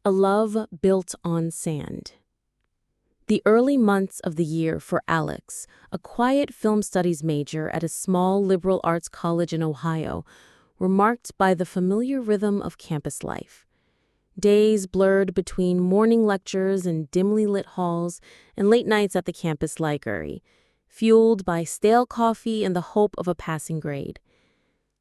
A love built on sand. The early months of the year for Alex, a quiet film studies major at a small liberal arts college in Ohio, were marked by the familiar rhythm of campus life. Days blurred between morning lectures in dimly lit halls and late nights at the campus library, fueled by stale coffee and the hope of a passing grade.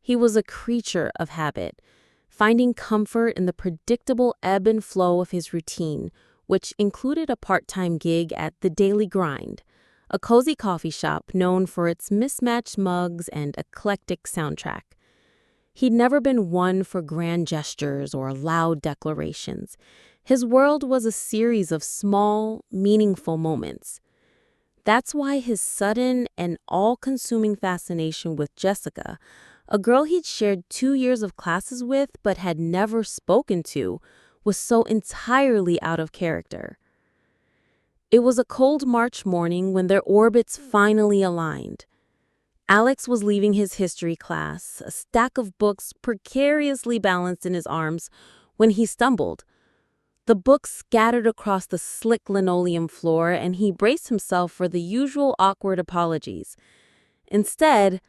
He was a creature of habit, finding comfort in the predictable ebb and flow of his routine, which included a part-time gig at The Daily Grind, a cozy coffee shop known for its mismatched mugs and eclectic soundtrack. He'd never been one for grand gestures or loud declarations. His world was a series of small, meaningful moments. That's why his sudden and all-consuming fascination with Jessica, a girl he'd shared 2 years of classes with but had never spoken to, was so entirely out of character. It was a cold March morning when their orbits finally aligned. Alex was leaving his history class, a stack of books precariously balanced in his arms, when he stumbled. The books scattered across the slick linoleum floor, and he braced himself for the usual awkward apologies. Instead,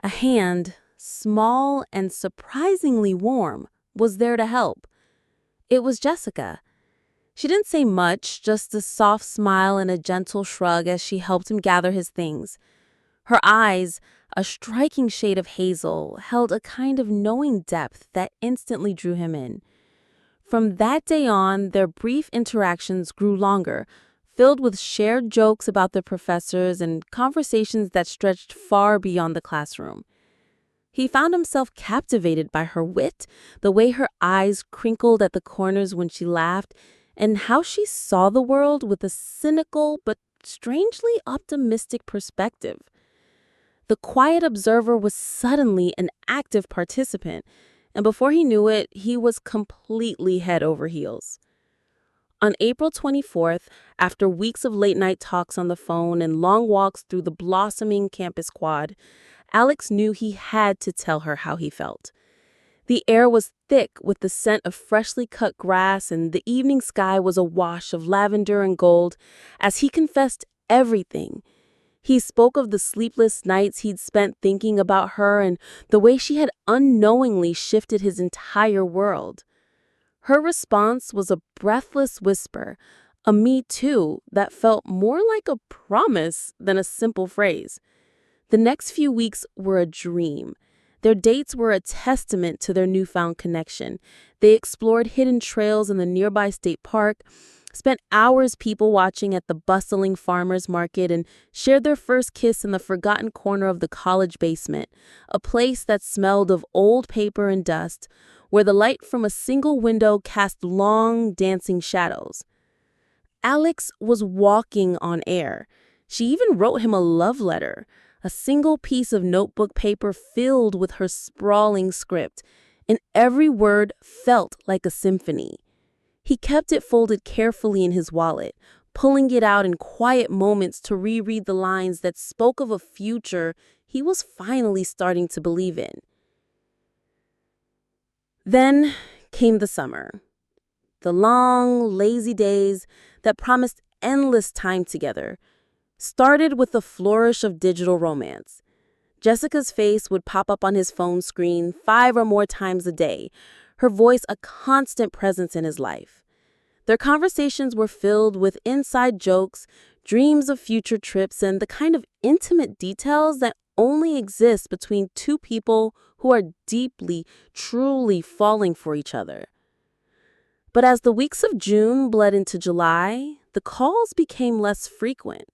a hand, small and surprisingly warm, was there to help. It was Jessica. She didn't say much, just a soft smile and a gentle shrug as she helped him gather his things. Her eyes, a striking shade of hazel, held a kind of knowing depth that instantly drew him in. From that day on, their brief interactions grew longer, filled with shared jokes about their professors and conversations that stretched far beyond the classroom. He found himself captivated by her wit, the way her eyes crinkled at the corners when she laughed, and how she saw the world with a cynical but strangely optimistic perspective. The quiet observer was suddenly an active participant, and before he knew it, he was completely head over heels. On April 24th, after weeks of late-night talks on the phone and long walks through the blossoming campus quad, Alex knew he had to tell her how he felt. The air was thick with the scent of freshly cut grass, and the evening sky was a wash of lavender and gold as he confessed everything. He spoke of the sleepless nights he'd spent thinking about her and the way she had unknowingly shifted his entire world. Her response was a breathless whisper, a me too that felt more like a promise than a simple phrase. The next few weeks were a dream. Their dates were a testament to their newfound connection. They explored hidden trails in the nearby state park, spent hours people watching at the bustling farmers market, and shared their first kiss in the forgotten corner of the college basement, a place that smelled of old paper and dust, where the light from a single window cast long, dancing shadows. Alex was walking on air. She even wrote him a love letter, a single piece of notebook paper filled with her sprawling script, and every word felt like a symphony. He kept it folded carefully in his wallet, pulling it out in quiet moments to reread the lines that spoke of a future he was finally starting to believe in. Then came the summer. The long, lazy days that promised endless time together started with the flourish of digital romance. Jessica's face would pop up on his phone screen 5 or more times a day, her voice a constant presence in his life. Their conversations were filled with inside jokes, dreams of future trips, and the kind of intimate details that only exist between two people who are deeply, truly falling for each other. But as the weeks of June bled into July, the calls became less frequent.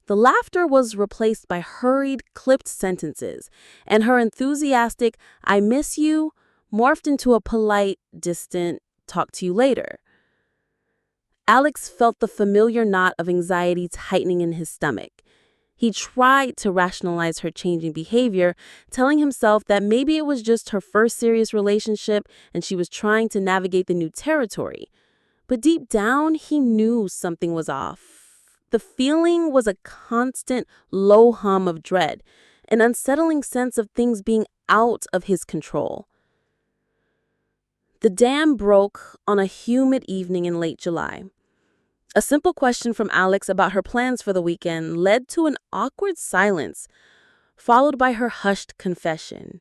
The laughter was replaced by hurried, clipped sentences, and her enthusiastic "I miss you" morphed into a polite, distant "talk to you later." Alex felt the familiar knot of anxiety tightening in his stomach. He tried to rationalize her changing behavior, telling himself that maybe it was just her first serious relationship and she was trying to navigate the new territory. But deep down, he knew something was off. The feeling was a constant low hum of dread, an unsettling sense of things being out of his control. The dam broke on a humid evening in late July. A simple question from Alex about her plans for the weekend led to an awkward silence, followed by her hushed confession.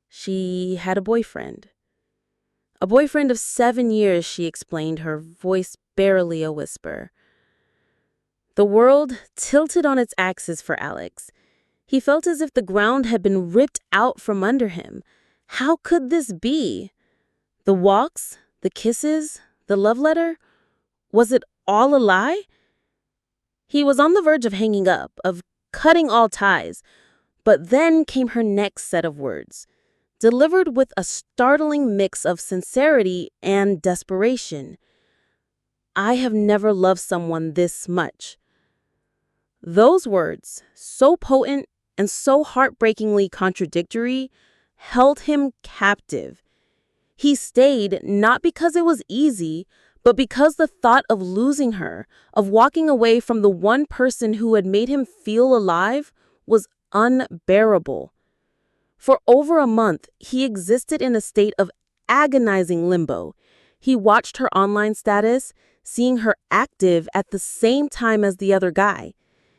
She had a boyfriend. A boyfriend of 7 years, she explained, her voice barely a whisper. The world tilted on its axis for Alex. He felt as if the ground had been ripped out from under him. How could this be? The walks, the kisses, the love letter? Was it all a lie? He was on the verge of hanging up, of cutting all ties, but then came her next set of words, delivered with a startling mix of sincerity and desperation. I have never loved someone this much. Those words, so potent and so heartbreakingly contradictory, held him captive. He stayed not because it was easy, but because the thought of losing her, of walking away from the one person who had made him feel alive, was unbearable. For over a month, he existed in a state of agonizing limbo. He watched her online status, seeing her active at the same time as the other guy.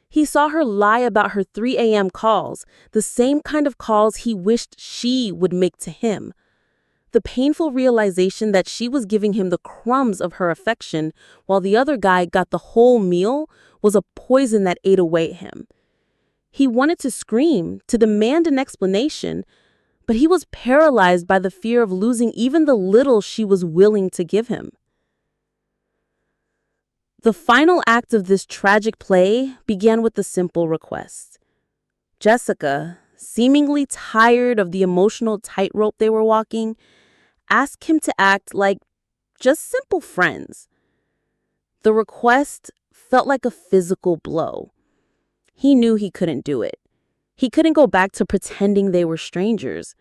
He saw her lie about her 3 a.m. calls, the same kind of calls he wished she would make to him. The painful realization that she was giving him the crumbs of her affection while the other guy got the whole meal was a poison that ate away at him. He wanted to scream, to demand an explanation, but he was paralyzed by the fear of losing even the little she was willing to give him. The final act of this tragic play began with a simple request. Jessica, seemingly tired of the emotional tightrope they were walking, asked him to act like just simple friends. The request felt like a physical blow. He knew he couldn't do it. He couldn't go back to pretending they were strangers.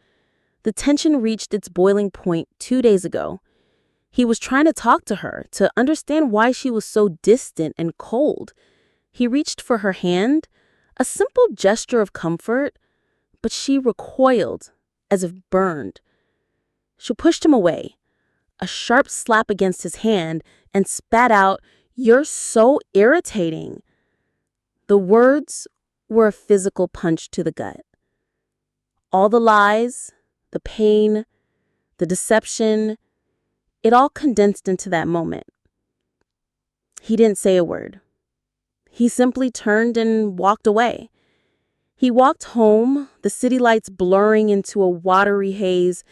The tension reached its boiling point 2 days ago. He was trying to talk to her, to understand why she was so distant and cold. He reached for her hand, a simple gesture of comfort, but she recoiled, as if burned. She pushed him away, a sharp slap against his hand, and spat out, "You're so irritating." The words were a physical punch to the gut. All the lies, the pain, the deception, it all condensed into that moment. He didn't say a word. He simply turned and walked away. He walked home, the city lights blurring into a watery haze,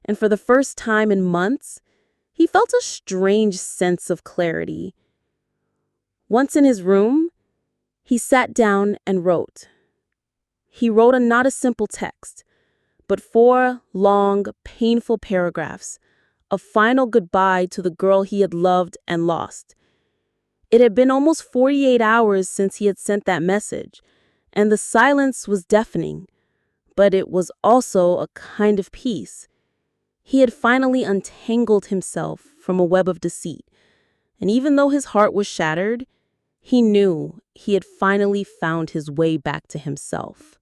and for the first time in months, he felt a strange sense of clarity. Once in his room, he sat down and wrote. He wrote not a simple text, but 4 long, painful paragraphs, a final goodbye to the girl he had loved and lost. It had been almost 48 hours since he had sent that message, and the silence was deafening, but it was also a kind of peace. He had finally untangled himself from a web of deceit, and even though his heart was shattered, he knew he had finally found his way back to himself.